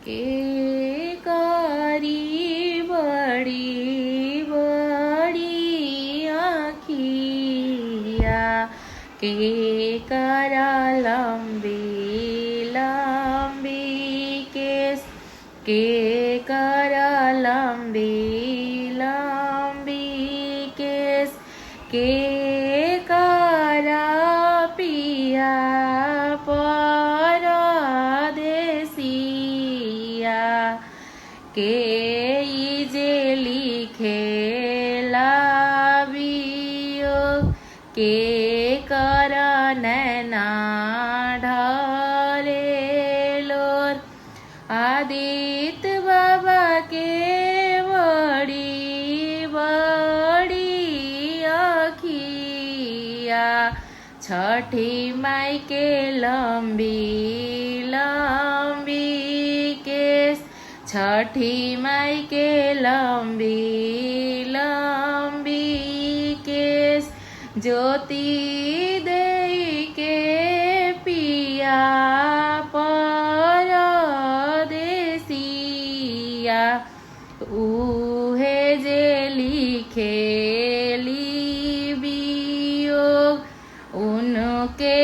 के कारी बड़ी बड़ी आँखिया के करा लंबी लंबी केस के करा लंबी लंबी केस के करा पिया परदेसिया के जे लिखेला वियोग के कर नैना ढरेलोर आदित्य बाबा के बड़ी बड़ी आँखिया छठी माई के लंबी लंबी केस छठी माई के लंबी लंबी केस ज्योति देई के पिया परदेसिया उहे जे लिखेली वियोग उनके